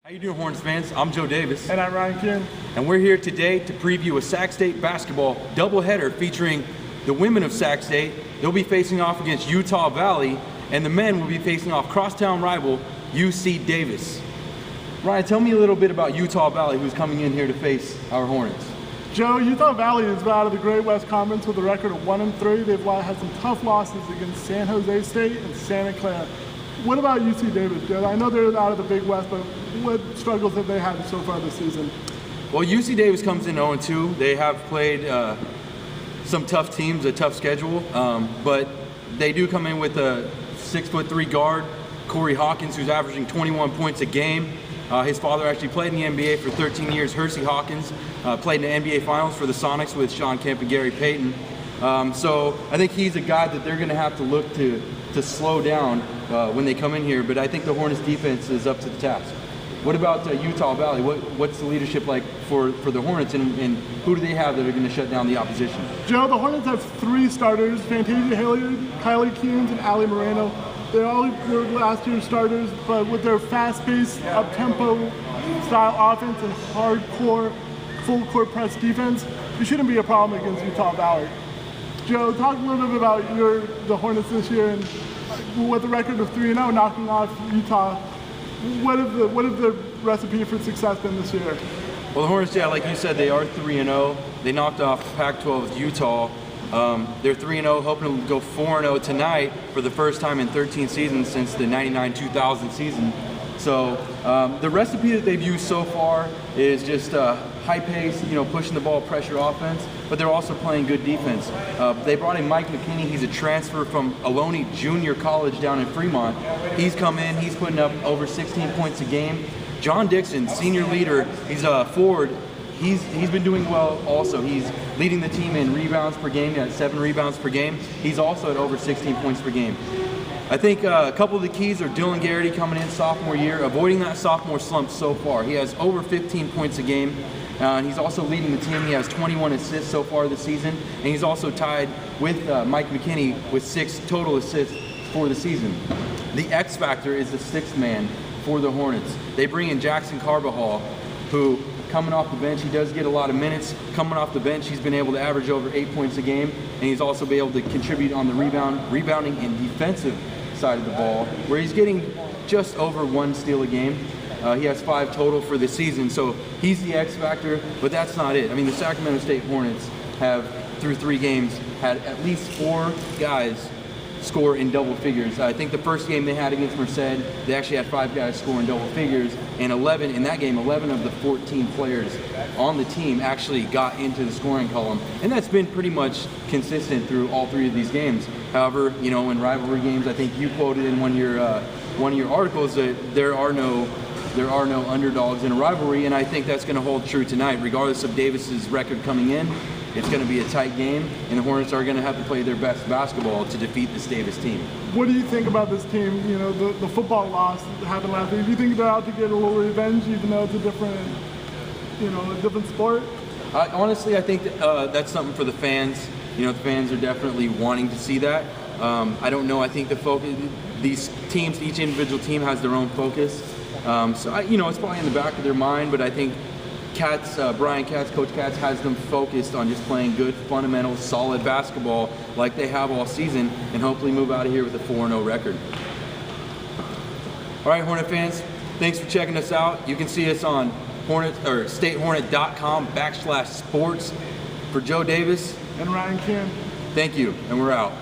How you doing, Hornets fans? I'm Joe Davis. And I'm Ryan Kieran. And we're here today to preview a Sac State basketball doubleheader featuring the women of Sac State. They'll be facing off against Utah Valley, and the men will be facing off crosstown rival UC Davis. Ryan, tell me a little bit about Utah Valley, who's coming in here to face our Hornets. Joe, Utah Valley is out of the Great West Conference with a record of 1-3. They've had some tough losses against San Jose State and Santa Clara. What about UC Davis, Joe? I know they're out of the Big West, but what struggles have they had so far this season? Well, UC Davis comes in 0-2. They have played some tough teams, a tough schedule, but they do come in with a 6'3" guard, Corey Hawkins, who's averaging 21 points a game. His father actually played in the NBA for 13 years. Hersey Hawkins played in the NBA Finals for the Sonics with Sean Kemp and Gary Payton. So I think he's a guy that they're going to have to look to slow down when they come in here. But I think the Hornets defense is up to the task. What about Utah Valley? What's the leadership like for the Hornets, and who do they have that are going to shut down the opposition? Joe, the Hornets have 3 starters: Fantasia Hilliard, Kylie Keynes, and Allie Moreno. They all were last year's starters, but with their fast-paced, up-tempo style offense and hardcore, full-court press defense, it shouldn't be a problem against Utah Valley. Joe, talk a little bit about the Hornets this year, and with the record of 3-0, knocking off Utah. What have the recipe for success been this year? Well, the Hornets, yeah, like you said, they are 3-0. They knocked off Pac-12 Utah. They're 3-0, hoping to go 4-0 tonight for the first time in 13 seasons since the 99-2000 season. So the recipe that they've used so far is just high pace, pushing the ball, pressure offense, but they're also playing good defense. They brought in Mike McKinney. He's a transfer from Ohlone Junior College down in Fremont. He's come in, he's putting up over 16 points a game. John Dixon, senior leader, he's a forward. He's been doing well also. He's leading the team in rebounds per game, at 7 rebounds per game. He's also at over 16 points per game. I think a couple of the keys are Dylan Garrity coming in sophomore year, avoiding that sophomore slump so far. He has over 15 points a game. And he's also leading the team. He has 21 assists so far this season, and he's also tied with Mike McKinney with 6 total assists for the season. The X factor is the 6th man for the Hornets. They bring in Jackson Carbajal, who, coming off the bench, he does get a lot of minutes. Coming off the bench, he's been able to average over 8 points a game, and he's also been able to contribute on the rebounding and defensive side of the ball, where he's getting just over 1 steal a game. He has 5 total for the season, so he's the X factor, but that's not it. I mean, the Sacramento State Hornets have, through 3 games, had at least 4 guys score in double figures. I think the first game they had against Merced, they actually had 5 guys score in double figures, and in that game, 11 of the 14 players on the team actually got into the scoring column, and that's been pretty much consistent through all 3 of these games. However, in rivalry games, I think you quoted in one of your articles that there are no underdogs in a rivalry, and I think that's going to hold true tonight. Regardless of Davis's record coming in, it's going to be a tight game, and the Hornets are going to have to play their best basketball to defeat this Davis team. What do you think about this team? The football loss that happened last week. Do you think they're out to get a little revenge, even though it's a different sport? Honestly, I think that's something for the fans. The fans are definitely wanting to see that. I don't know. I think the focus, these teams, each individual team has their own focus. So it's probably in the back of their mind, but I think Brian Katz, Coach Katz, has them focused on just playing good, fundamental, solid basketball like they have all season, and hopefully move out of here with a 4-0 record. All right, Hornet fans, thanks for checking us out. You can see us on statehornet.com/sports. For Joe Davis and Ryan Kieran, thank you, and we're out.